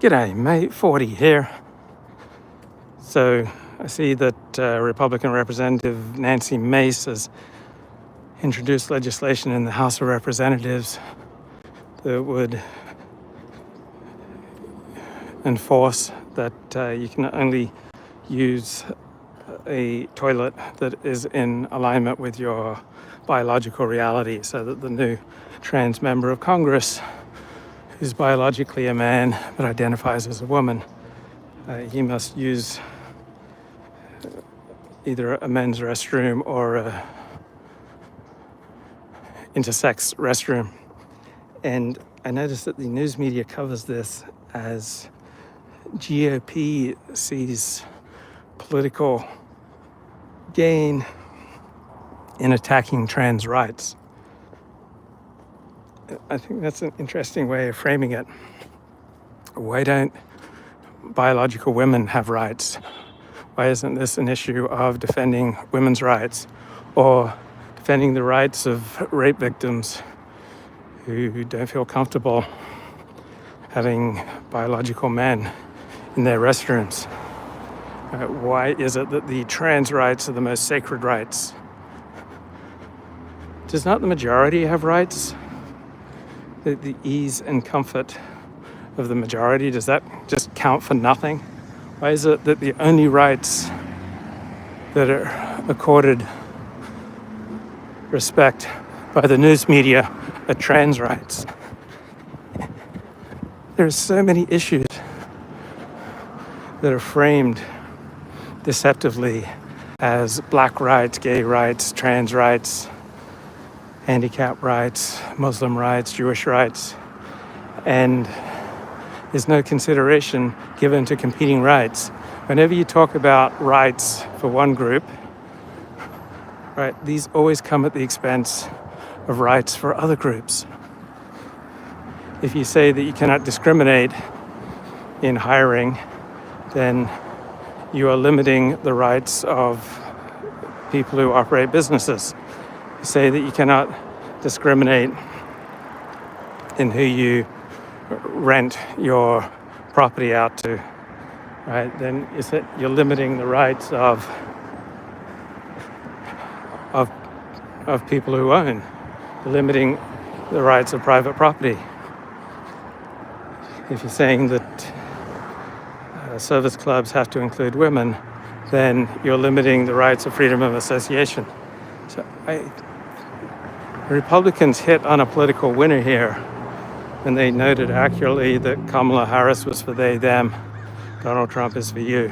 G'day, mate. 40 here. So I see that Republican Representative Nancy Mace has introduced legislation in the House of Representatives that would enforce that you can only use a toilet that is in alignment with your biological reality, so that the new trans member of Congress, who's biologically a man but identifies as a woman, he must use either a men's restroom or a intersex restroom. And I noticed that the news media covers this as GOP sees political gain in attacking trans rights. I think that's an interesting way of framing it. Why don't biological women have rights? Why isn't this an issue of defending women's rights or defending the rights of rape victims who don't feel comfortable having biological men in their restrooms? Why is it that the trans rights are the most sacred rights? Does not the majority have rights? The ease and comfort of the majority, does that just count for nothing? Why is it that the only rights that are accorded respect by the news media are trans rights? There are so many issues that are framed deceptively as black rights, gay rights, trans rights, handicap rights, Muslim rights, Jewish rights, and there's no consideration given to competing rights. Whenever you talk about rights for one group, right, these always come at the expense of rights for other groups. If you say that you cannot discriminate in hiring, then you are limiting the rights of people who operate businesses. You say that you cannot discriminate in who you rent your property out to, right? Then you're limiting the rights of people who own, limiting the rights of private property. If you're saying that service clubs have to include women, then you're limiting the rights of freedom of association. So Republicans hit on a political winner here, and they noted accurately that Kamala Harris was for they, them, Donald Trump is for you.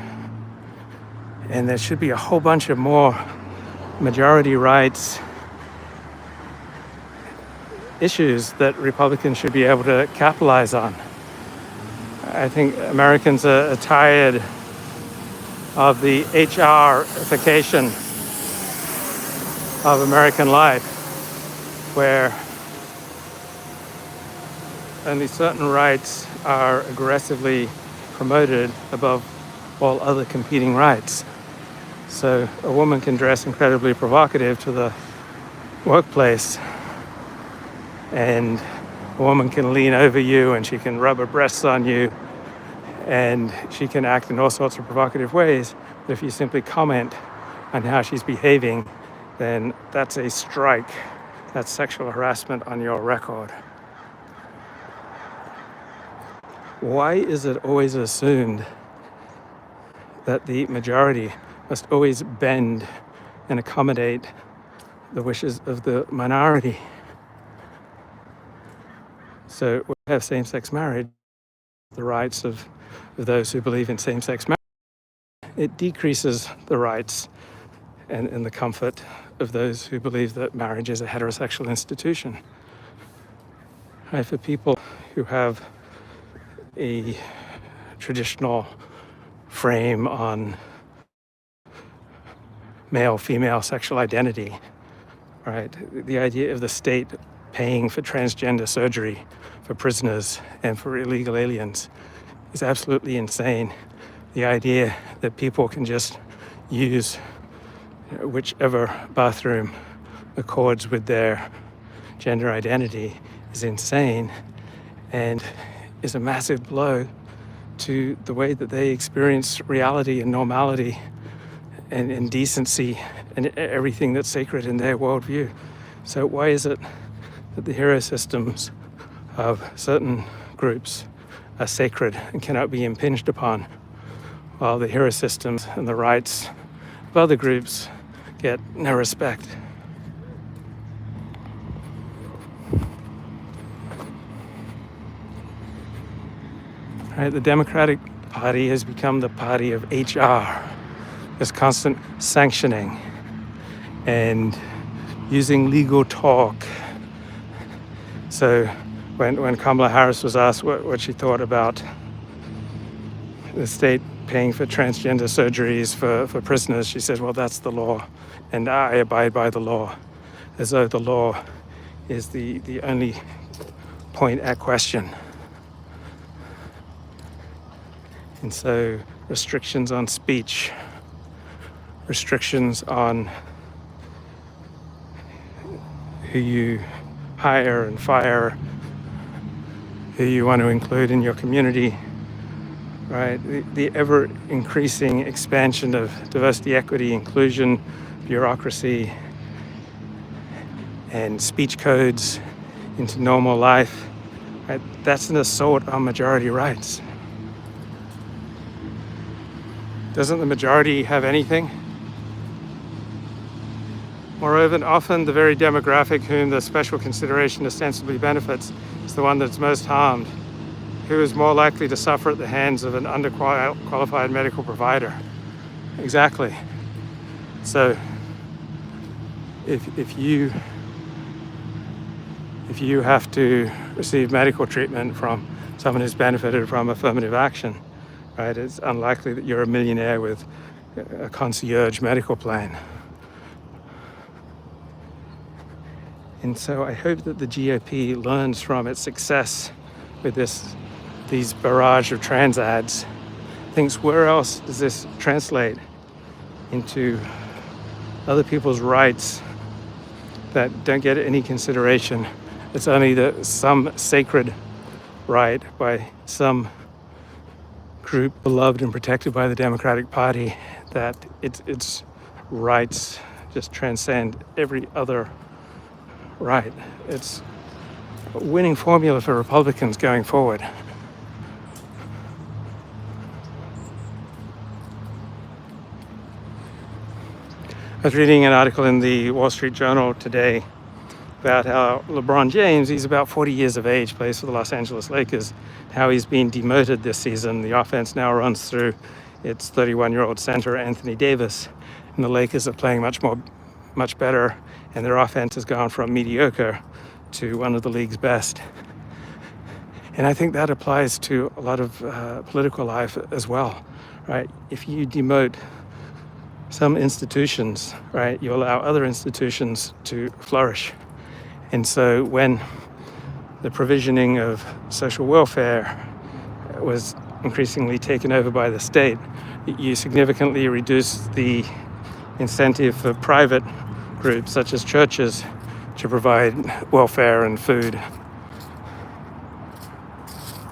And there should be a whole bunch of more majority rights issues that Republicans should be able to capitalize on. I think Americans are tired of the HRification of American life, where only certain rights are aggressively promoted above all other competing rights. So a woman can dress incredibly provocative to the workplace, and a woman can lean over you and she can rub her breasts on you, and she can act in all sorts of provocative ways. But if you simply comment on how she's behaving, then that's a strike. That's sexual harassment on your record. Why is it always assumed that the majority must always bend and accommodate the wishes of the minority? So we have same-sex marriage, the rights of those who believe in same-sex marriage. It decreases the rights and the comfort of those who believe that marriage is a heterosexual institution. Right, for people who have a traditional frame on male-female sexual identity, right? The idea of the state paying for transgender surgery for prisoners and for illegal aliens is absolutely insane. The idea that people can just use whichever bathroom accords with their gender identity is insane, and is a massive blow to the way that they experience reality and normality and decency and everything that's sacred in their worldview. So why is it that the hero systems of certain groups are sacred and cannot be impinged upon, while the hero systems and the rights of other groups get no respect? Right, the Democratic Party has become the party of HR. There's constant sanctioning and using legal talk. So when Kamala Harris was asked what she thought about the state paying for transgender surgeries for prisoners, she said, well, that's the law, and I abide by the law, as though the law is the only point at question. And so restrictions on speech, restrictions on who you hire and fire, who you want to include in your community, right? The ever-increasing expansion of diversity, equity, inclusion, bureaucracy, and speech codes into normal life, right? That's an assault on majority rights. Doesn't the majority have anything? Moreover, often the very demographic whom the special consideration ostensibly benefits is the one that's most harmed, who is more likely to suffer at the hands of an underqualified medical provider. Exactly. So if you have to receive medical treatment from someone who's benefited from affirmative action, right, it's unlikely that you're a millionaire with a concierge medical plan. And so I hope that the GOP learns from its success with these barrage of trans ads, thinks, where else does this translate into other people's rights that don't get any consideration? It's only some sacred right by some group beloved and protected by the Democratic Party that its rights just transcend every other right. It's a winning formula for Republicans going forward. I was reading an article in the Wall Street Journal today about how LeBron James, he's about 40 years of age, plays for the Los Angeles Lakers, how he's been demoted this season. The offense now runs through its 31-year-old center, Anthony Davis, and the Lakers are playing much better, and their offense has gone from mediocre to one of the league's best. And I think that applies to a lot of political life as well, right? If you demote some institutions, right, you allow other institutions to flourish. And so when the provisioning of social welfare was increasingly taken over by the state, you significantly reduce the incentive for private groups such as churches to provide welfare and food.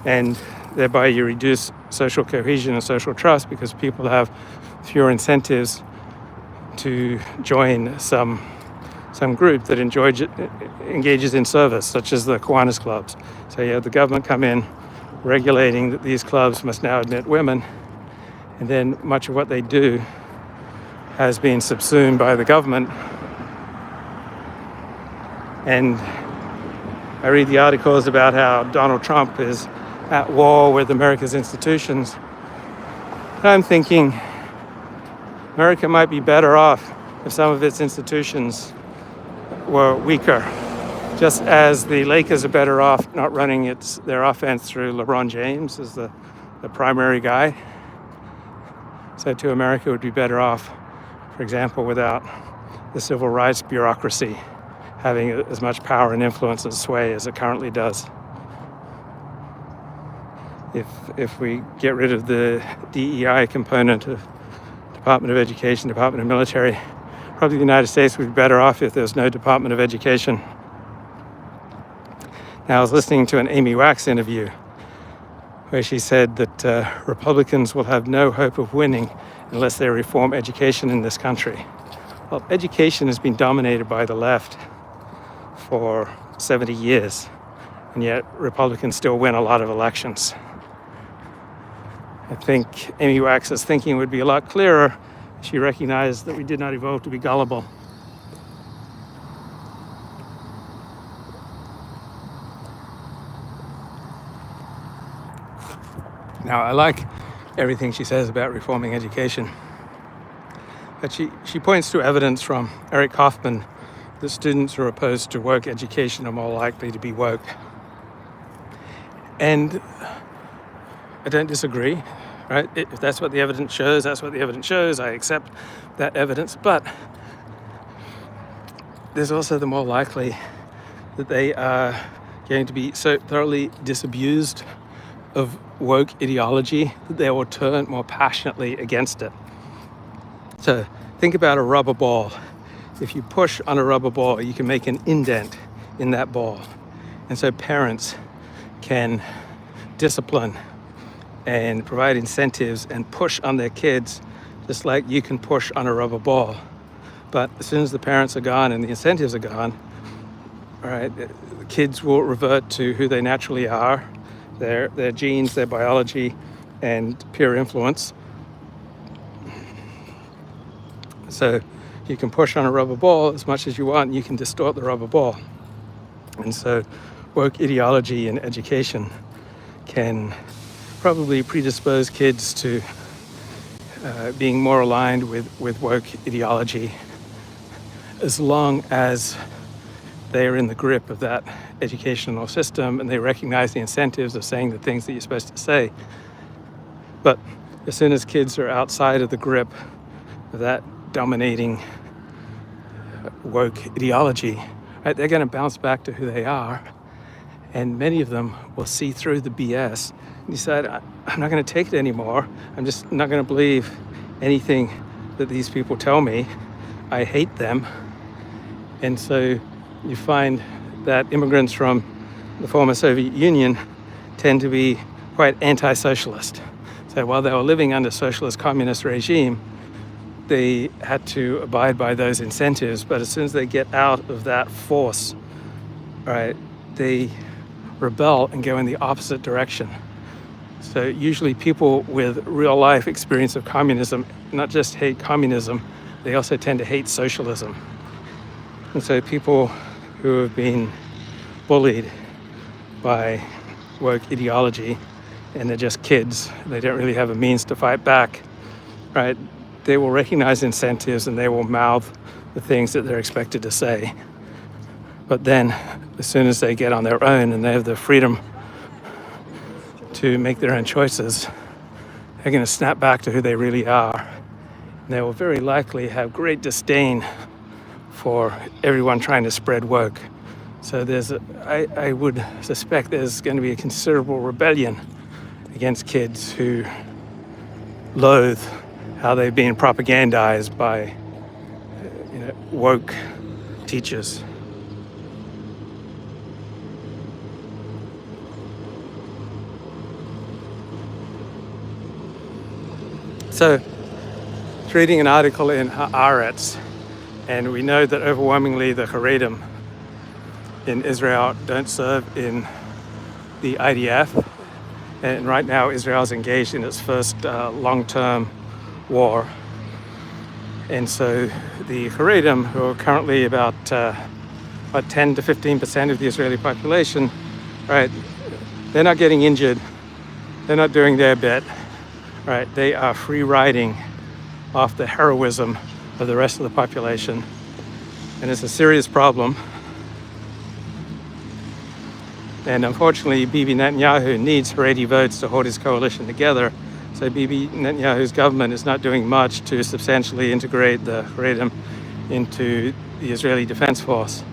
And thereby you reduce social cohesion and social trust because people have fewer incentives to join some group that engages in service, such as the Kiwanis clubs. So you have the government come in regulating that these clubs must now admit women, and then much of what they do has been subsumed by the government. And I read the articles about how Donald Trump is at war with America's institutions. And I'm thinking America might be better off if some of its institutions were weaker, just as the Lakers are better off not running their offense through LeBron James as the primary guy. So too, America would be better off, for example, without the civil rights bureaucracy having as much power and influence and sway as it currently does. If we get rid of the DEI component of Department of Education, Department of Military, probably the United States would be better off if there's no Department of Education. Now, I was listening to an Amy Wax interview where she said that Republicans will have no hope of winning unless they reform education in this country. Well, education has been dominated by the left for 70 years, and yet Republicans still win a lot of elections. I think Amy Wax's thinking would be a lot clearer if she recognized that we did not evolve to be gullible. Now, I like everything she says about reforming education, but she points to evidence from Eric Kaufman that students who are opposed to woke education are more likely to be woke. And I don't disagree, right? If that's what the evidence shows, that's what the evidence shows. I accept that evidence, but there's also the more likely that they are going to be so thoroughly disabused of woke ideology that they will turn more passionately against it. So think about a rubber ball. If you push on a rubber ball, you can make an indent in that ball. And so parents can discipline and provide incentives and push on their kids just like you can push on a rubber ball. But as soon as the parents are gone and the incentives are gone, all right, the kids will revert to who they naturally are, their genes, their biology, and peer influence. So you can push on a rubber ball as much as you want, and you can distort the rubber ball. And so woke ideology in education can probably predispose kids to being more aligned with woke ideology as long as they are in the grip of that educational system and they recognize the incentives of saying the things that you're supposed to say. But as soon as kids are outside of the grip of that dominating woke ideology, right, they're going to bounce back to who they are, and many of them will see through the BS and decide, I'm not going to take it anymore. I'm just not going to believe anything that these people tell me. I hate them. And so you find that immigrants from the former Soviet Union tend to be quite anti-socialist. So while they were living under socialist communist regime, they had to abide by those incentives. But as soon as they get out of that force, right, they rebel and go in the opposite direction. So usually people with real life experience of communism not just hate communism, they also tend to hate socialism. And so people who have been bullied by woke ideology and they're just kids, they don't really have a means to fight back, right? They will recognize incentives and they will mouth the things that they're expected to say. But then as soon as they get on their own and they have the freedom to make their own choices, they're going to snap back to who they really are. And they will very likely have great disdain for everyone trying to spread woke. So I would suspect there's going to be a considerable rebellion against kids who loathe how they've been propagandized by woke teachers. So, I was reading an article in Haaretz, and we know that overwhelmingly the Haredim in Israel don't serve in the IDF, and right now Israel is engaged in its first long-term war. And so the Haredim, who are currently about 10 to 15% of the Israeli population, right, they're not getting injured, they're not doing their bit, right, they are free riding off the heroism of the rest of the population. And it's a serious problem. And unfortunately, Bibi Netanyahu needs Haredi votes to hold his coalition together. So Bibi Netanyahu's government is not doing much to substantially integrate the Haredim into the Israeli Defense Force.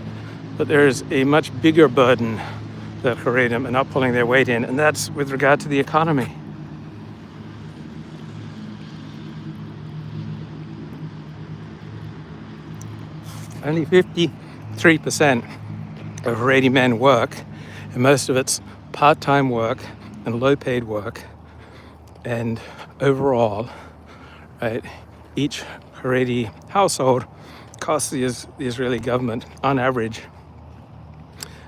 But there is a much bigger burden that Haredim are not pulling their weight in, and that's with regard to the economy. Only 53% of Haredi men work, and most of it's part-time work and low-paid work. And overall, right, each Haredi household costs the Israeli government, on average,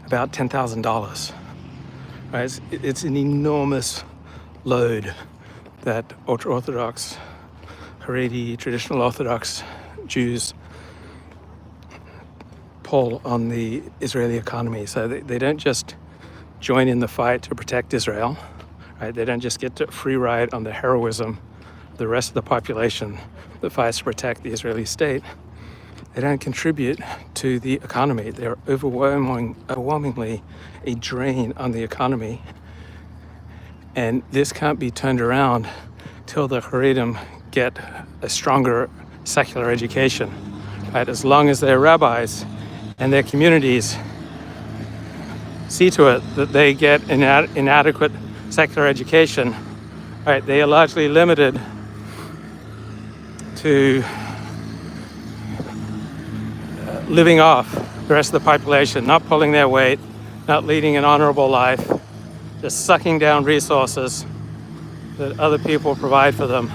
about $10,000. Right? It's an enormous load that ultra-Orthodox, Haredi, traditional Orthodox Jews pull on the Israeli economy. So they don't just join in the fight to protect Israel. Right? They don't just get to free ride on the heroism of the rest of the population that fights to protect the Israeli state. They don't contribute to the economy. They're overwhelmingly a drain on the economy. And this can't be turned around till the Haredim get a stronger secular education. Right? As long as their rabbis and their communities see to it that they get inadequate secular education, right, they are largely limited to living off the rest of the population, not pulling their weight, not leading an honorable life, just sucking down resources that other people provide for them.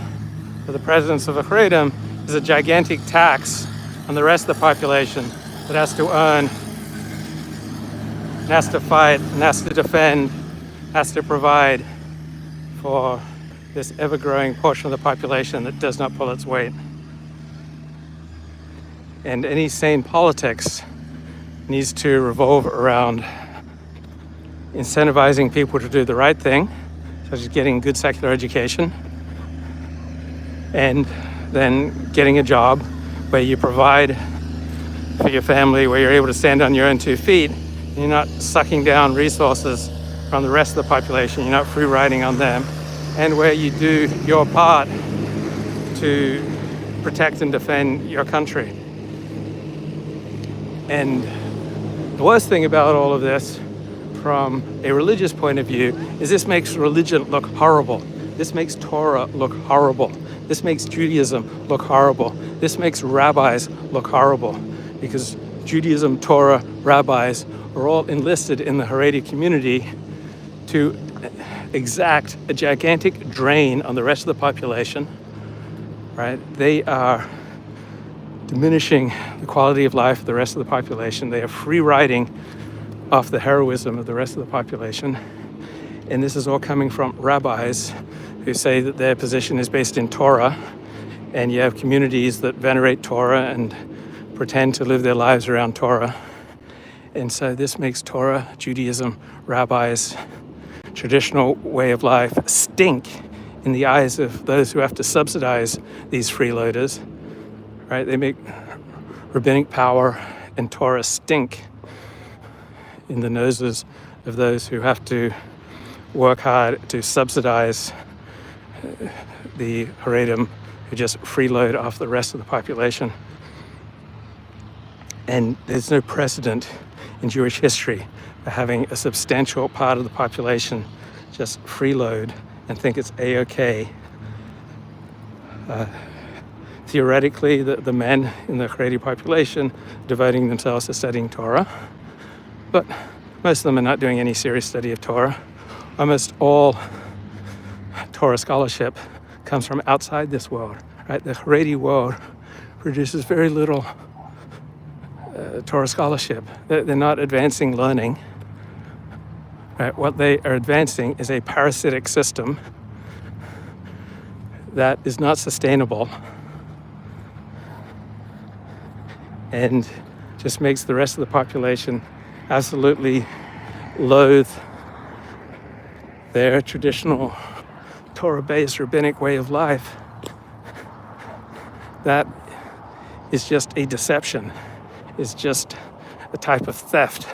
But the presence of a Haredim is a gigantic tax on the rest of the population that has to earn, and has to fight, and has to defend, has to provide for this ever-growing portion of the population that does not pull its weight. And any sane politics needs to revolve around incentivizing people to do the right thing, such as getting good secular education, and then getting a job where you provide for your family, where you're able to stand on your own 2 feet, and you're not sucking down resources from the rest of the population, you're not free riding on them, and where you do your part to protect and defend your country. And the worst thing about all of this, from a religious point of view, is this makes religion look horrible. This makes Torah look horrible. This makes Judaism look horrible. This makes rabbis look horrible, because Judaism, Torah, rabbis are all enlisted in the Haredi community to exact a gigantic drain on the rest of the population. Right? They are diminishing the quality of life of the rest of the population. They are free riding off the heroism of the rest of the population. And this is all coming from rabbis who say that their position is based in Torah. And you have communities that venerate Torah and pretend to live their lives around Torah. And so this makes Torah, Judaism, rabbis, traditional way of life stink in the eyes of those who have to subsidize these freeloaders. Right? They make rabbinic power and Torah stink in the noses of those who have to work hard to subsidize the Haredim who just freeload off the rest of the population. And there's no precedent in Jewish history for having a substantial part of the population just freeload and think it's A-okay. Theoretically, the men in the Haredi population devoting themselves to studying Torah, but most of them are not doing any serious study of Torah. Almost all Torah scholarship comes from outside this world. Right? The Haredi world produces very little Torah scholarship. They're not advancing learning. Right? What they are advancing is a parasitic system that is not sustainable and just makes the rest of the population absolutely loathe their traditional Torah-based rabbinic way of life. That is just a deception. It's just a type of theft.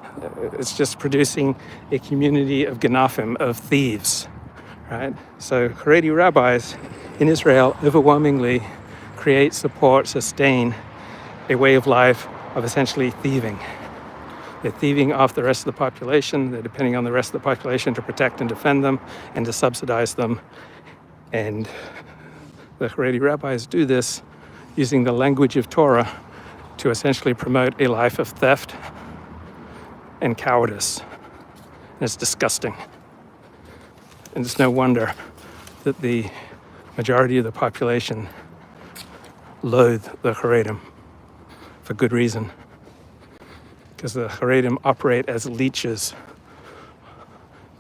It's just producing a community of ganafim, of thieves, right? So Haredi rabbis in Israel overwhelmingly create, support, sustain a way of life of essentially thieving. They're thieving off the rest of the population. They're depending on the rest of the population to protect and defend them and to subsidize them. And the Haredi rabbis do this using the language of Torah to essentially promote a life of theft and cowardice. And it's disgusting. And it's no wonder that the majority of the population loathe the Haredim for good reason. Because the Haredim operate as leeches.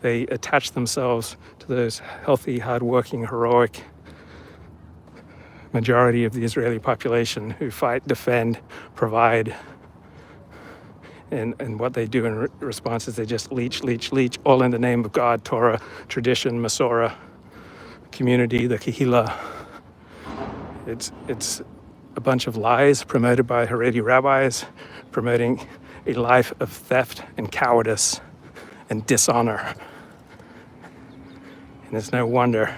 They attach themselves to those healthy, hardworking, heroic majority of the Israeli population who fight, defend, provide. And what they do in response is they just leech, all in the name of God, Torah, tradition, Masorah, community, the Kehillah. It's a bunch of lies promoted by Haredi rabbis, promoting a life of theft and cowardice and dishonor. And it's no wonder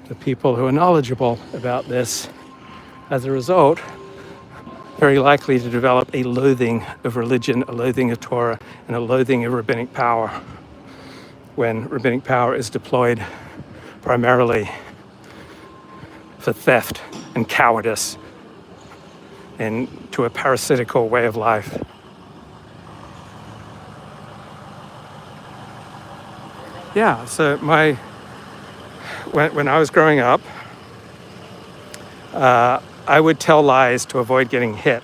the people who are knowledgeable about this, as a result, very likely to develop a loathing of religion, a loathing of Torah, and a loathing of rabbinic power, when rabbinic power is deployed primarily for theft and cowardice and to a parasitical way of life. Yeah, so when I was growing up, I would tell lies to avoid getting hit.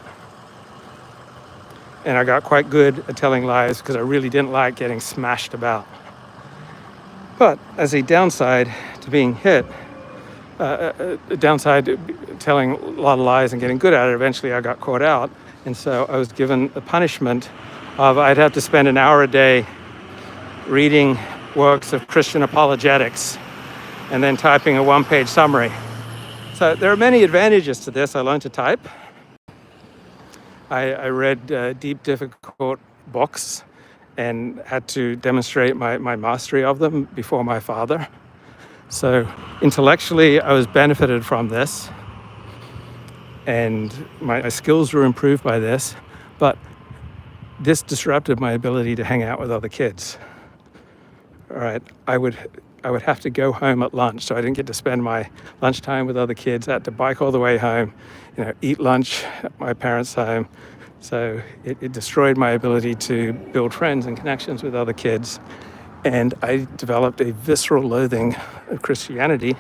And I got quite good at telling lies because I really didn't like getting smashed about. But as a downside to being hit, a downside to telling a lot of lies and getting good at it, eventually I got caught out. And so I was given the punishment of I'd have to spend an hour a day reading works of Christian apologetics and then typing a one-page summary. So there are many advantages to this. I learned to type. I read deep, difficult books and had to demonstrate my mastery of them before my father. So intellectually, I was benefited from this, and my skills were improved by this, but this disrupted my ability to hang out with other kids. All right, I would have to go home at lunch, so I didn't get to spend my lunchtime with other kids. I had to bike all the way home, eat lunch at my parents' home. So it destroyed my ability to build friends and connections with other kids. And I developed a visceral loathing of Christianity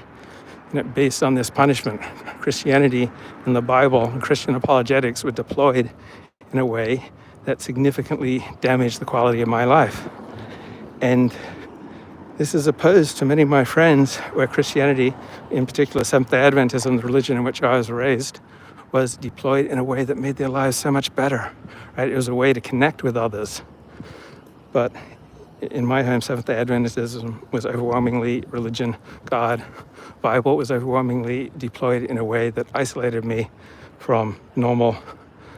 based on this punishment. Christianity and the Bible and Christian apologetics were deployed in a way that significantly damaged the quality of my life. And this is opposed to many of my friends where Christianity, in particular Seventh-day Adventism, the religion in which I was raised, was deployed in a way that made their lives so much better. Right? It was a way to connect with others. But in my home, Seventh-day Adventism was overwhelmingly religion, God. Bible was overwhelmingly deployed in a way that isolated me from normal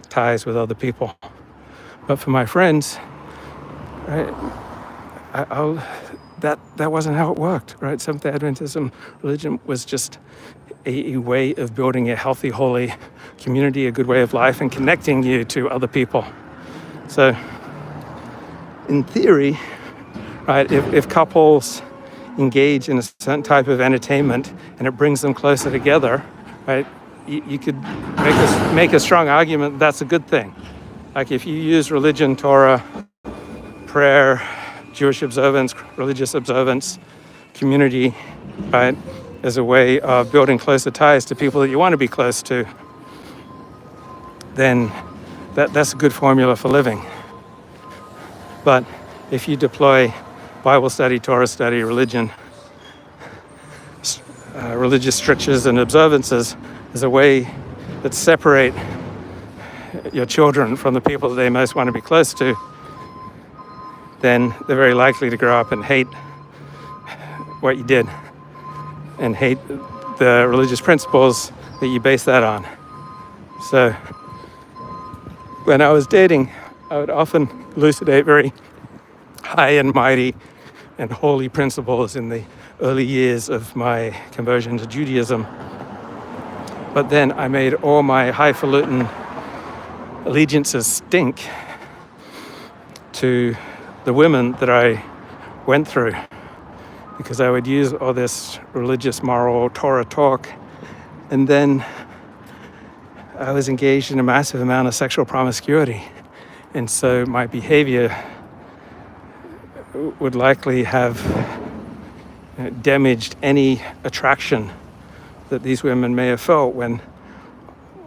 ties with other people. But for my friends, right, that wasn't how it worked, right? Seventh-day Adventism religion was just a way of building a healthy, holy community, a good way of life, and connecting you to other people. So, in theory, right, if couples engage in a certain type of entertainment and it brings them closer together, right, you could make a strong argument that's a good thing. Like if you use religion, Torah, prayer, Jewish observance, religious observance, community, right, as a way of building closer ties to people that you want to be close to, then that's a good formula for living. But if you deploy Bible study, Torah study, religion, religious strictures and observances as a way that separate your children from the people that they most want to be close to, then they're very likely to grow up and hate what you did and hate the religious principles that you base that on. So when I was dating, I would often elucidate very high and mighty and holy principles in the early years of my conversion to Judaism. But then I made all my highfalutin allegiances stink to the women that I went through, because I would use all this religious, moral, Torah talk, and then I was engaged in a massive amount of sexual promiscuity. And so my behavior would likely have damaged any attraction that these women may have felt when,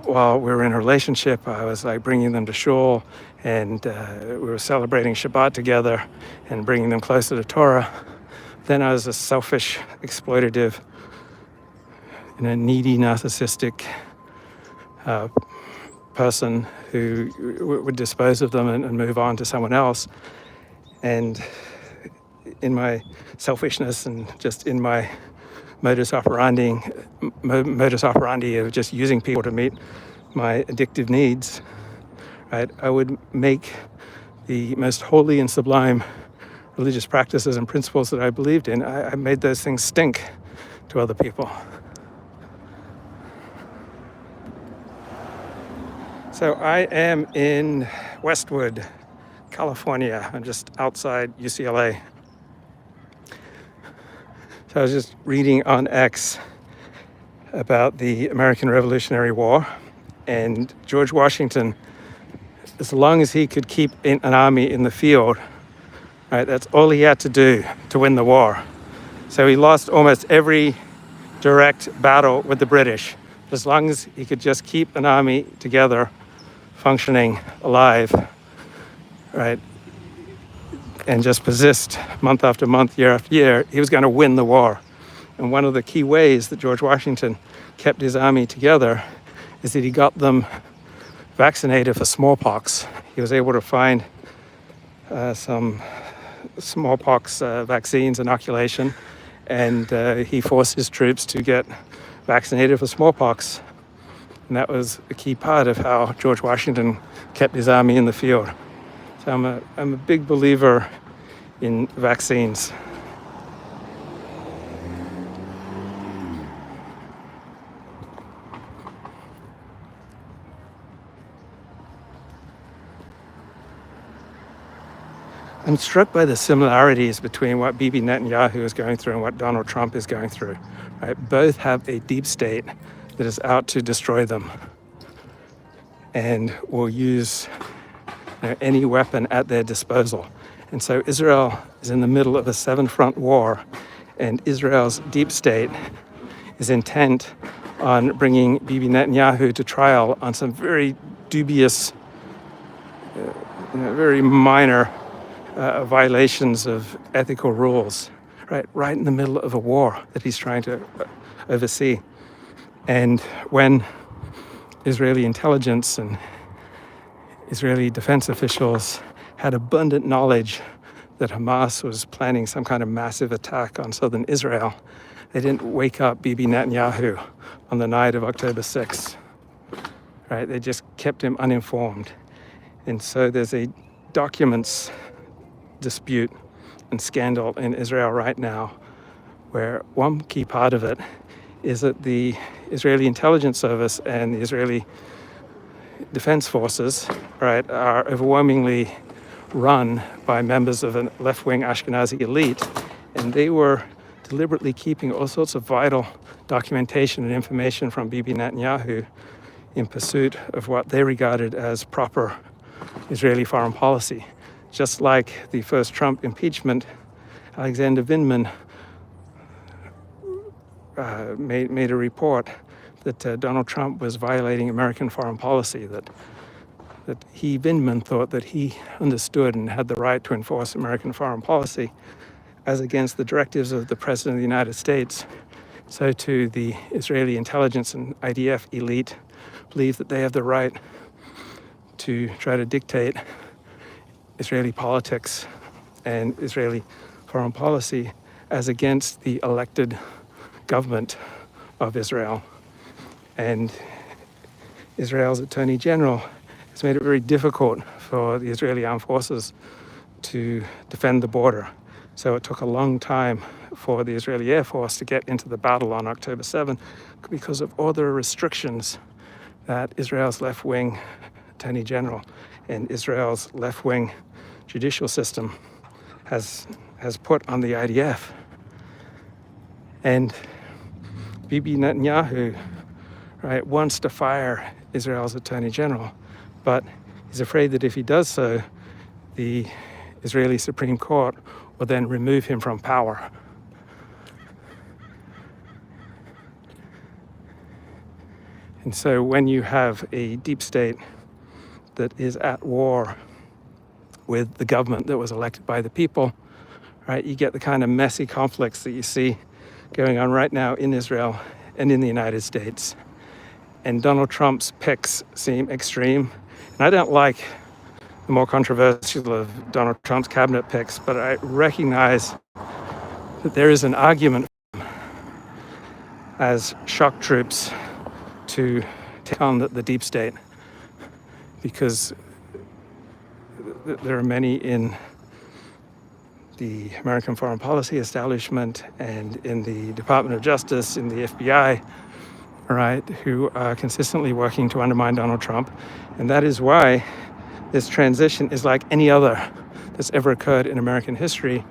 while we were in a relationship, I was like bringing them to shul, and we were celebrating Shabbat together and bringing them closer to Torah. Then I was a selfish, exploitative, needy, narcissistic person who would dispose of them and move on to someone else. And in my selfishness and just in my modus operandi of just using people to meet my addictive needs, right, I would make the most holy and sublime religious practices and principles that I believed in, I made those things stink to other people. So I am in Westwood, California. I'm just outside UCLA. So I was just reading on X about the American Revolutionary War, and George Washington, as long as he could keep an army in the field, right, that's all he had to do to win the war. So he lost almost every direct battle with the British. As long as he could just keep an army together, functioning, alive, right, and just persist month after month, year after year, he was going to win the war. And one of the key ways that George Washington kept his army together is that he got them vaccinated for smallpox. He was able to find some smallpox vaccines, inoculation, and he forced his troops to get vaccinated for smallpox. And that was a key part of how George Washington kept his army in the field. So I'm a big believer in vaccines. I'm struck by the similarities between what Bibi Netanyahu is going through and what Donald Trump is going through. Right? Both have a deep state that is out to destroy them and will use any weapon at their disposal. And so Israel is in the middle of a 7-front war, and Israel's deep state is intent on bringing Bibi Netanyahu to trial on some very dubious, very minor violations of ethical rules, right in the middle of a war that he's trying to oversee. And when Israeli intelligence and Israeli defense officials had abundant knowledge that Hamas was planning some kind of massive attack on southern Israel, they didn't wake up Bibi Netanyahu on the night of October 6th. Right? They just kept him uninformed. And so there's a documents dispute and scandal in Israel right now, where one key part of it is that the Israeli intelligence service and the Israeli defense forces, right, are overwhelmingly run by members of a left-wing Ashkenazi elite, and they were deliberately keeping all sorts of vital documentation and information from Bibi Netanyahu in pursuit of what they regarded as proper Israeli foreign policy. Just like the first Trump impeachment, Alexander Vindman made a report that Donald Trump was violating American foreign policy, that he, Vindman, thought that he understood and had the right to enforce American foreign policy as against the directives of the President of the United States. So too the Israeli intelligence and IDF elite believe that they have the right to try to dictate Israeli politics and Israeli foreign policy as against the elected government of Israel. And Israel's Attorney General has made it very difficult for the Israeli armed forces to defend the border. So it took a long time for the Israeli Air Force to get into the battle on October 7 because of all the restrictions that Israel's left-wing Attorney General and Israel's left-wing judicial system has put on the IDF. And Bibi Netanyahu, right, wants to fire Israel's Attorney General, but he's afraid that if he does so, the Israeli Supreme Court will then remove him from power. And so when you have a deep state that is at war with the government that was elected by the people, right, you get the kind of messy conflicts that you see going on right now in Israel and in the United States. And Donald Trump's picks seem extreme. And I don't like the more controversial of Donald Trump's cabinet picks, but I recognize that there is an argument as shock troops to take on the deep state, because there are many in the American foreign policy establishment and in the Department of Justice, in the FBI, right, who are consistently working to undermine Donald Trump. And that is why this transition is like any other that's ever occurred in American history,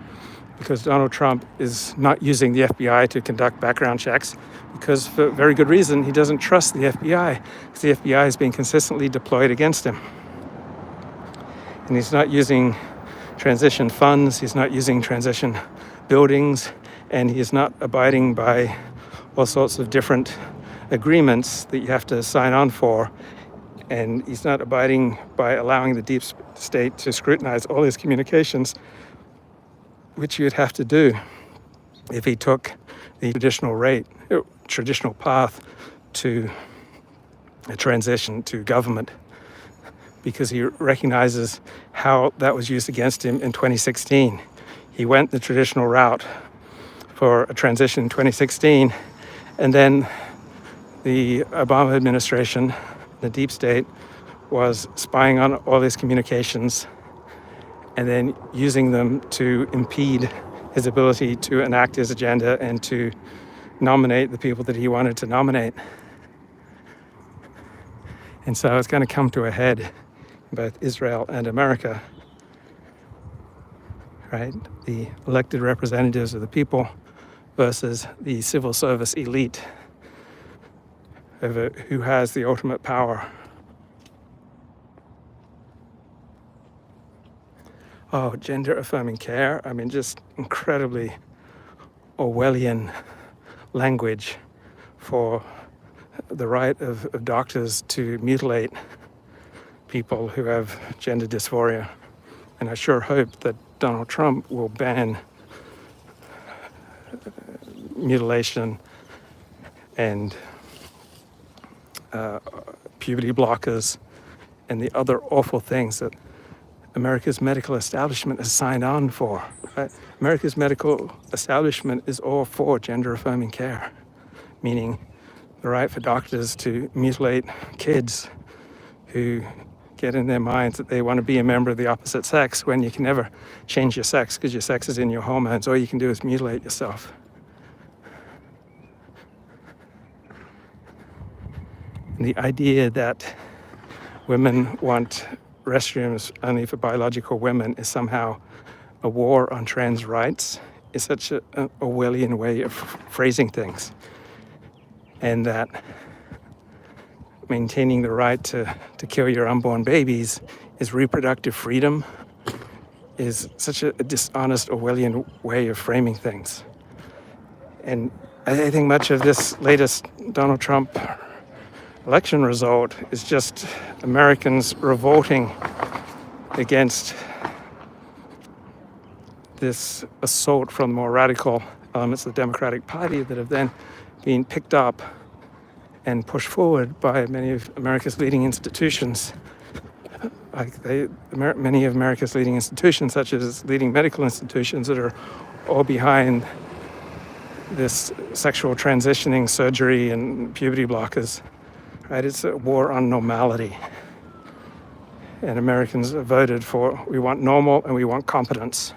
because Donald Trump is not using the FBI to conduct background checks, because for very good reason, he doesn't trust the FBI, because the FBI is being consistently deployed against him. And he's not using transition funds, he's not using transition buildings, and he is not abiding by all sorts of different agreements that you have to sign on for. And he's not abiding by allowing the deep state to scrutinize all his communications, which you'd have to do if he took the traditional path to a transition to government, because he recognizes how that was used against him in 2016. He went the traditional route for a transition in 2016, and then the Obama administration, the deep state, was spying on all his communications and then using them to impede his ability to enact his agenda and to nominate the people that he wanted to nominate. And so it's going to come to a head in both Israel and America, right? The elected representatives of the people versus the civil service elite over who has the ultimate power. Oh, gender-affirming care. I mean, just incredibly Orwellian language for the right of doctors to mutilate people who have gender dysphoria. And I sure hope that Donald Trump will ban mutilation and puberty blockers and the other awful things that America's medical establishment has signed on for. Right? America's medical establishment is all for gender-affirming care, meaning the right for doctors to mutilate kids who get in their minds that they want to be a member of the opposite sex when you can never change your sex because your sex is in your hormones. All you can do is mutilate yourself. And the idea that women want restrooms only for biological women is somehow a war on trans rights is such an Orwellian way of phrasing things. And that maintaining the right to kill your unborn babies is reproductive freedom is such a dishonest Orwellian way of framing things. And I think much of this latest Donald Trump election result is just Americans revolting against this assault from more radical elements of the Democratic Party that have then been picked up and pushed forward by many of America's leading institutions. Many of America's leading institutions, such as leading medical institutions, that are all behind this sexual transitioning surgery and puberty blockers. Right? It's a war on normality. And Americans have voted for, we want normal and we want competence.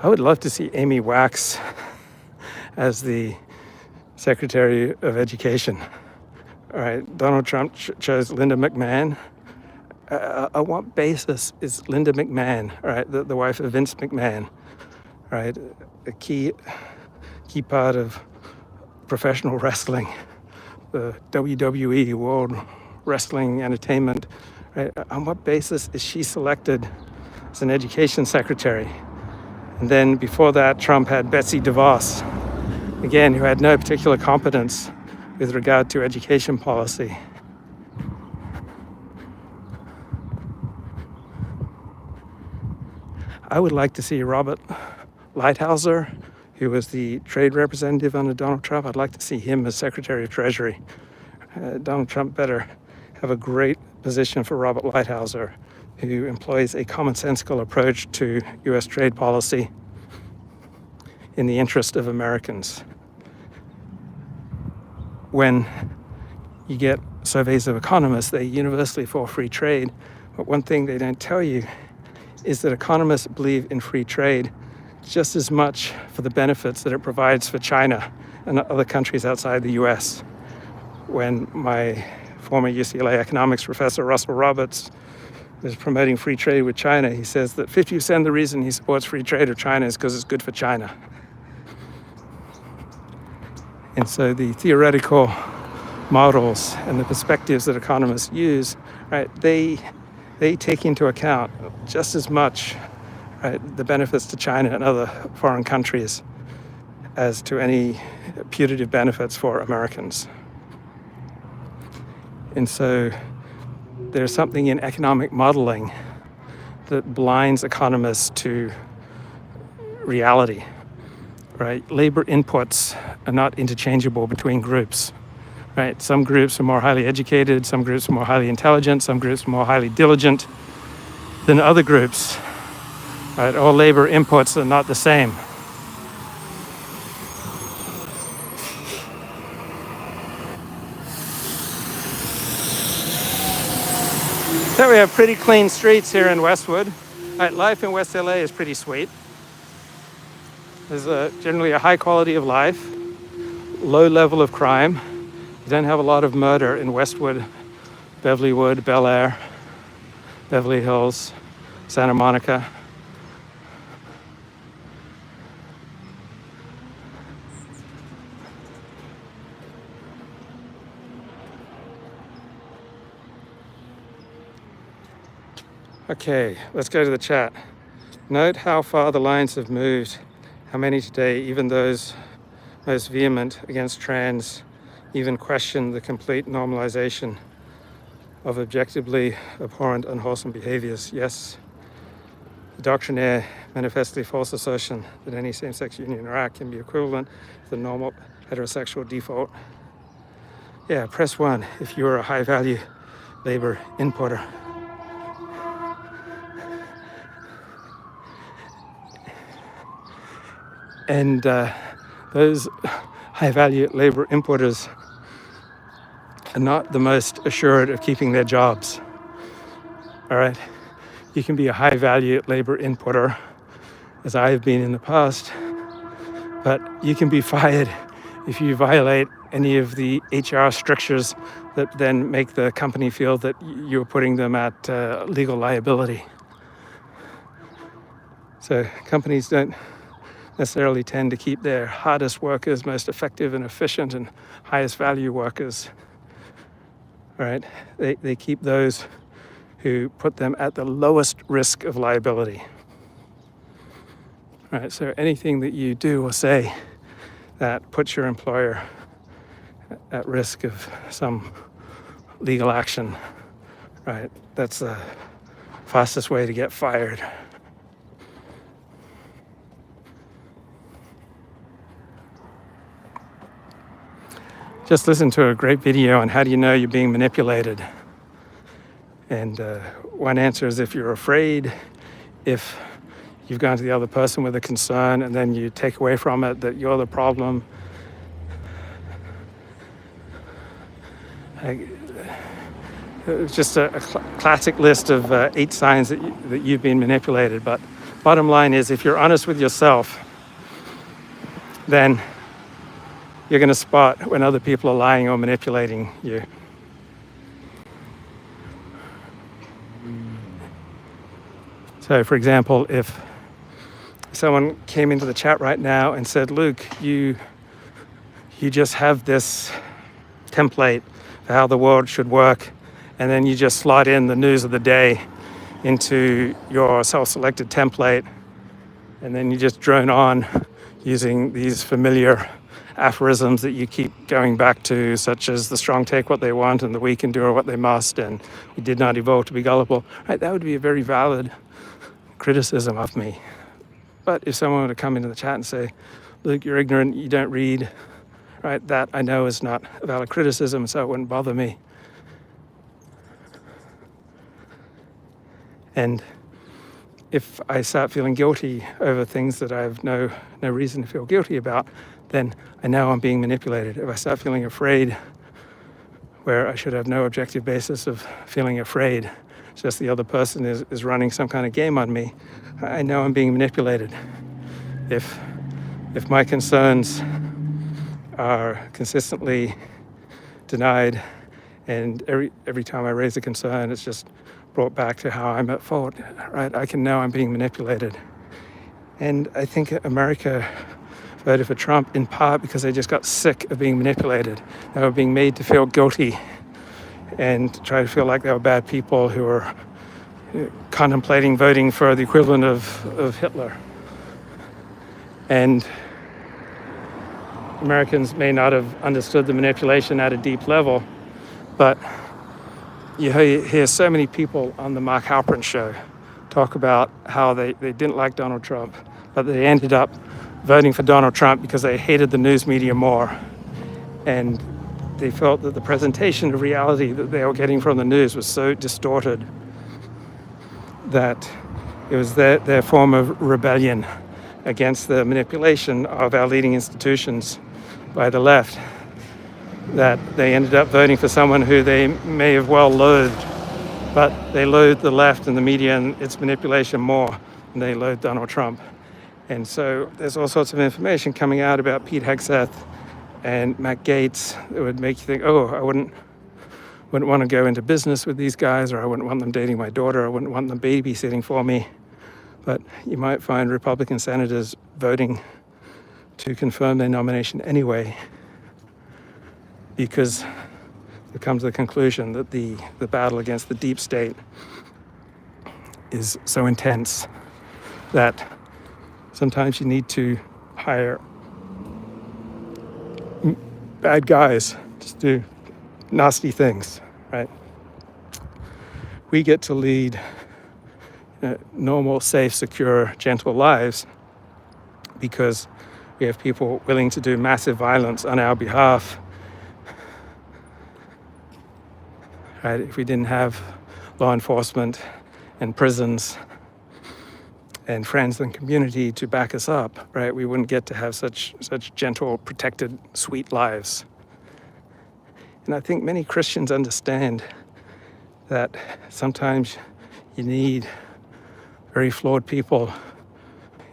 I would love to see Amy Wax as the Secretary of Education. All right, Donald Trump chose Linda McMahon. On what basis is Linda McMahon, all right, the wife of Vince McMahon, right, a key part of professional wrestling, the WWE, World Wrestling Entertainment, right? On what basis is she selected as an education secretary? And then before that, Trump had Betsy DeVos, again, who had no particular competence with regard to education policy. I would like to see Robert Lighthizer, who was the trade representative under Donald Trump. I'd like to see him as Secretary of Treasury. Donald Trump better have a great position for Robert Lighthizer, who employs a commonsensical approach to U.S. trade policy in the interest of Americans. When you get surveys of economists, they universally for free trade. But one thing they don't tell you is that economists believe in free trade just as much for the benefits that it provides for China and other countries outside the US. When my former UCLA economics professor, Russell Roberts, is promoting free trade with China, he says that 50% of the reason he supports free trade with China is because it's good for China. And so the theoretical models and the perspectives that economists use, right, they take into account just as much, right, the benefits to China and other foreign countries as to any putative benefits for Americans. And so there's something in economic modeling that blinds economists to reality, right? Labor inputs are not interchangeable between groups, right? Some groups are more highly educated, some groups are more highly intelligent, some groups are more highly diligent than other groups, right? All labor inputs are not the same. So we have pretty clean streets here in Westwood. Right, life in West LA is pretty sweet. There's generally a high quality of life, low level of crime. You don't have a lot of murder in Westwood, Beverlywood, Bel Air, Beverly Hills, Santa Monica. Okay, let's go to the chat. Note how far the lines have moved, how many today, even those most vehement against trans, even question the complete normalization of objectively abhorrent, unwholesome behaviors. Yes, the doctrinaire, manifestly false assertion that any same-sex union or act can be equivalent to the normal heterosexual default. Yeah, press 1 if you're a high-value labor importer. And those high-value labor importers are not the most assured of keeping their jobs. All right, you can be a high-value labor importer, as I have been in the past, but you can be fired if you violate any of the HR strictures that then make the company feel that you're putting them at legal liability. So companies don't necessarily tend to keep their hardest workers, most effective and efficient and highest value workers. All right, they keep those who put them at the lowest risk of liability. All right, so anything that you do or say that puts your employer at risk of some legal action, right, that's the fastest way to get fired. Just listened to a great video on how do you know you're being manipulated. And one answer is if you're afraid, if you've gone to the other person with a concern and then you take away from it that you're the problem. It's just a classic list of 8 signs that you've been manipulated. But bottom line is if you're honest with yourself, then you're going to spot when other people are lying or manipulating you. So, for example, if someone came into the chat right now and said, Luke, you you just have this template for how the world should work, and then you just slot in the news of the day into your self-selected template, and then you just drone on using these familiar aphorisms that you keep going back to, such as the strong take what they want and the weak endure what they must, and we did not evolve to be gullible. Right? That would be a very valid criticism of me. But if someone were to come into the chat and say, "Luke, you're ignorant, you don't read," right, that I know is not a valid criticism, so it wouldn't bother me. And if I start feeling guilty over things that I have no reason to feel guilty about, then I know I'm being manipulated. If I start feeling afraid where I should have no objective basis of feeling afraid, it's just the other person is running some kind of game on me, I know I'm being manipulated. If my concerns are consistently denied, and every time I raise a concern, it's just brought back to how I'm at fault, right? I can know I'm being manipulated. And I think America voted for Trump in part because they just got sick of being manipulated. They were being made to feel guilty and try to feel like they were bad people who were contemplating voting for the equivalent of Hitler. And Americans may not have understood the manipulation at a deep level, but you hear so many people on the Mark Halperin show talk about how they didn't like Donald Trump, but they ended up voting for Donald Trump because they hated the news media more. And they felt that the presentation of reality that they were getting from the news was so distorted that it was their form of rebellion against the manipulation of our leading institutions by the left, that they ended up voting for someone who they may have well loathed, but they loathed the left and the media and its manipulation more than they loathed Donald Trump. And so there's all sorts of information coming out about Pete Hegseth and Matt Gaetz that would make you think, oh, I wouldn't want to go into business with these guys, or I wouldn't want them dating my daughter, I wouldn't want them babysitting for me. But you might find Republican senators voting to confirm their nomination anyway, because it comes to the conclusion that the battle against the deep state is so intense that sometimes you need to hire bad guys to do nasty things, right? We get to lead normal, safe, secure, gentle lives because we have people willing to do massive violence on our behalf. Right? If we didn't have law enforcement and prisons and friends and community to back us up, right, we wouldn't get to have such gentle, protected, sweet lives. And I think many Christians understand that sometimes you need very flawed people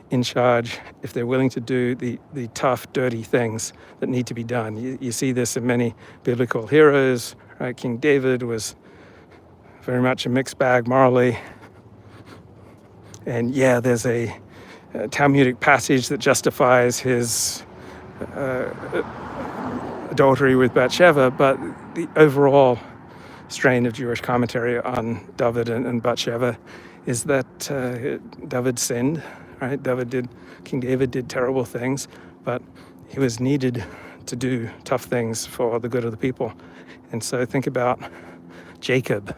in charge if they're willing to do the tough, dirty things that need to be done. You see this in many biblical heroes, right? King David was very much a mixed bag morally. And yeah, there's a Talmudic passage that justifies his adultery with Bathsheba, but the overall strain of Jewish commentary on David and Bathsheba is that David sinned, right? King David did terrible things, but he was needed to do tough things for the good of the people. And so think about Jacob,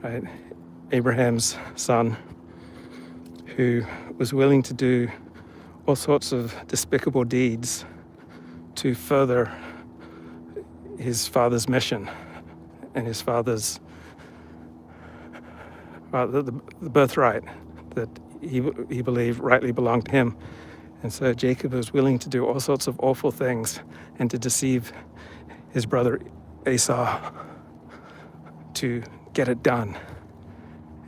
right? Abraham's son, who was willing to do all sorts of despicable deeds to further his father's mission and his father's the birthright that he believed rightly belonged to him. And so Jacob was willing to do all sorts of awful things and to deceive his brother Esau to get it done.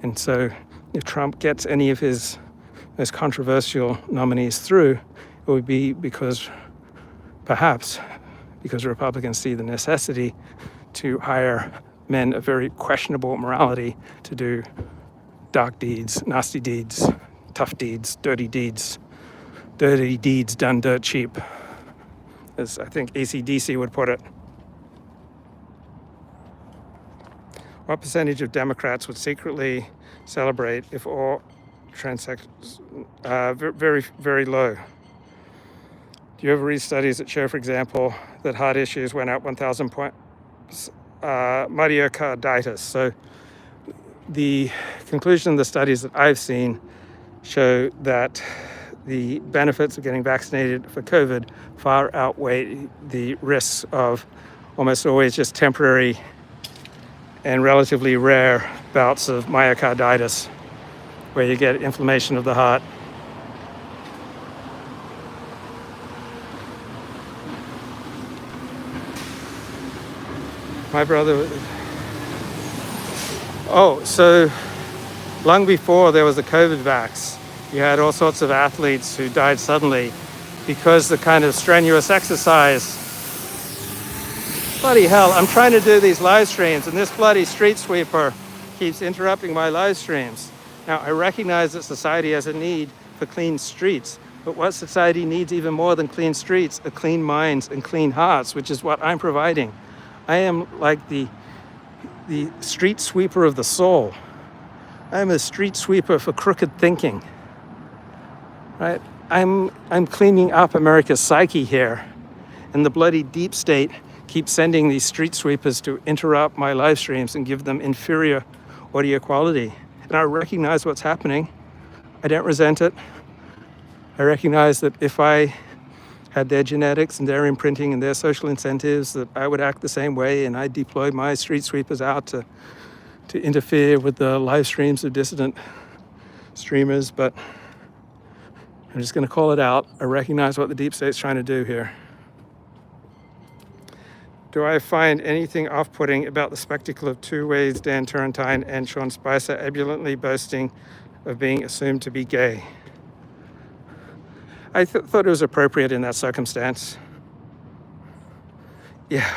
And so if Trump gets any of his most controversial nominees through, it would be perhaps because Republicans see the necessity to hire men of very questionable morality to do dark deeds, nasty deeds, tough deeds, dirty deeds done dirt cheap. as I think AC/DC would put it. What percentage of Democrats would secretly celebrate if all transactions very, very low? Do you ever read studies that show, for example, that heart issues went up 1,000 points, myocarditis? So the conclusion of the studies that I've seen show that the benefits of getting vaccinated for COVID far outweigh the risks of almost always just temporary and relatively rare bouts of myocarditis, where you get inflammation of the heart. My brother, so long before there was the COVID vax, you had all sorts of athletes who died suddenly because the kind of strenuous exercise. Bloody hell, I'm trying to do these live streams and this bloody street sweeper keeps interrupting my live streams. Now, I recognize that society has a need for clean streets, but what society needs even more than clean streets are clean minds and clean hearts, which is what I'm providing. I am like the street sweeper of the soul. I am a street sweeper for crooked thinking. Right? I'm cleaning up America's psyche here, and the bloody deep state keeps sending these street sweepers to interrupt my live streams and give them inferior audio quality. And I recognize what's happening. I don't resent it. I recognize that if I had their genetics and their imprinting and their social incentives, that I would act the same way, and I deployed my street sweepers out to interfere with the live streams of dissident streamers. But I'm just going to call it out. I recognize what the deep state's trying to do here. Do I find anything off-putting about the spectacle of two ways Dan Turrentine and Sean Spicer ebulliently boasting of being assumed to be gay? I thought it was appropriate in that circumstance. Yeah.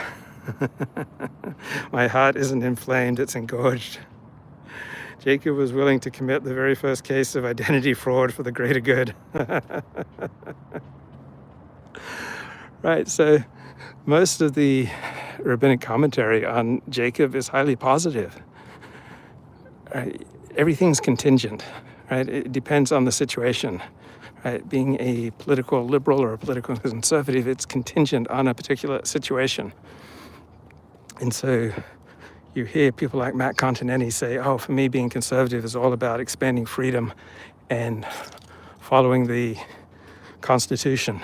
My heart isn't inflamed, it's engorged. Jacob was willing to commit the very first case of identity fraud for the greater good. Right, so most of the rabbinic commentary on Jacob is highly positive. Everything's contingent, right? It depends on the situation. Right? Being a political liberal or a political conservative, it's contingent on a particular situation. And so you hear people like Matt Continetti say, oh, for me, being conservative is all about expanding freedom and following the Constitution.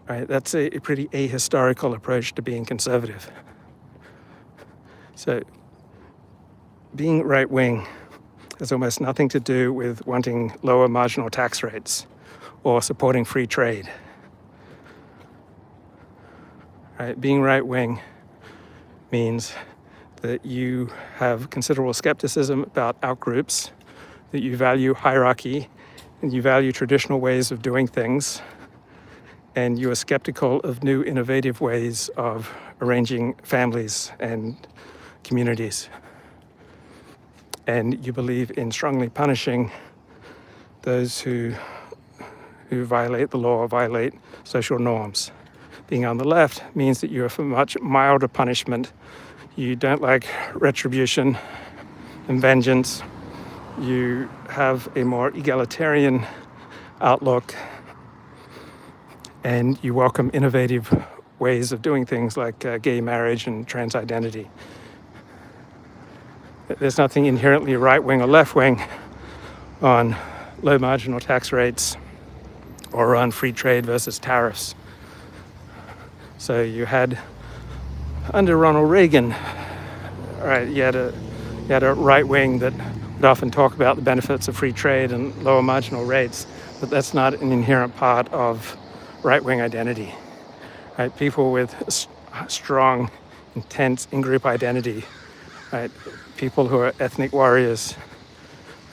Right? That's a pretty ahistorical approach to being conservative. So being right-wing has almost nothing to do with wanting lower marginal tax rates or supporting free trade. Right? Being right-wing means that you have considerable skepticism about outgroups, that you value hierarchy, and you value traditional ways of doing things, and you are skeptical of new innovative ways of arranging families and communities. And you believe in strongly punishing those who violate the law or violate social norms. Being on the left means that you are for much milder punishment. You don't like retribution and vengeance. You have a more egalitarian outlook, and you welcome innovative ways of doing things like gay marriage and trans identity. There's nothing inherently right-wing or left-wing on low marginal tax rates or on free trade versus tariffs. So you had, under Ronald Reagan, right, you had a right-wing that would often talk about the benefits of free trade and lower marginal rates, but that's not an inherent part of right-wing identity. Right? People with strong, intense in-group identity, right? People who are ethnic warriors,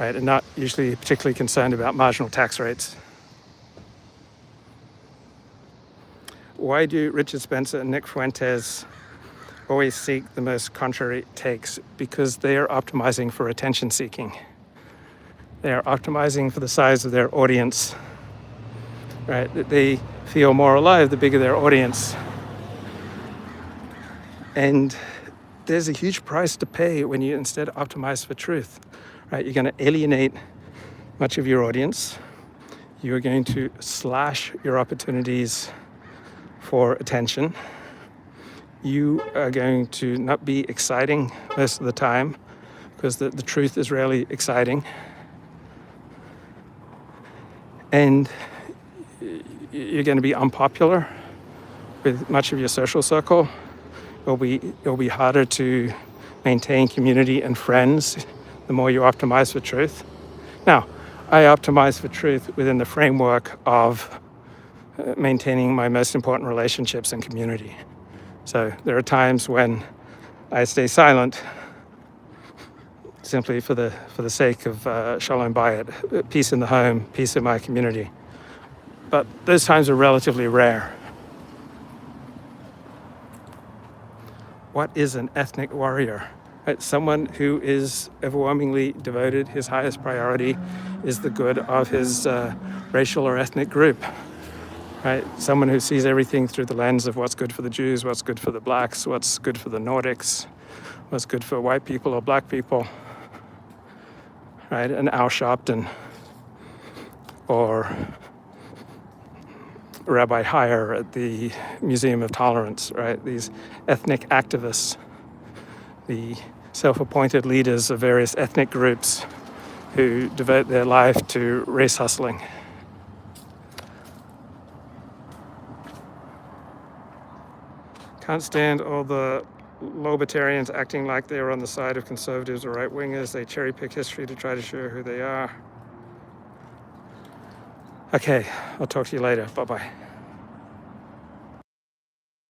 right, are not usually particularly concerned about marginal tax rates. Why do Richard Spencer and Nick Fuentes always seek the most contrary takes? Because they are optimizing for attention seeking. They are optimizing for the size of their audience. right? That they feel more alive the bigger their audience. And there's a huge price to pay when you instead optimize for truth, right? You're going to alienate much of your audience. You're going to slash your opportunities for attention. You are going to not be exciting most of the time because the truth is rarely exciting. And you're going to be unpopular with much of your social circle. It'll be harder to maintain community and friends the more you optimize for truth. Now, I optimize for truth within the framework of maintaining my most important relationships and community. So there are times when I stay silent simply for the sake of shalom bayit, peace in the home, peace in my community. But those times are relatively rare. What is an ethnic warrior? Right? Someone who is overwhelmingly devoted, his highest priority is the good of his racial or ethnic group. Right? Someone who sees everything through the lens of what's good for the Jews, what's good for the blacks, what's good for the Nordics, what's good for white people or black people. Right? An Al Sharpton or Rabbi Heyer at the Museum of Tolerance, right? These ethnic activists, the self-appointed leaders of various ethnic groups who devote their life to race hustling. Can't stand all the libertarians acting like they're on the side of conservatives or right-wingers. They cherry-pick history to try to show who they are. Okay, I'll talk to you later. Bye-bye.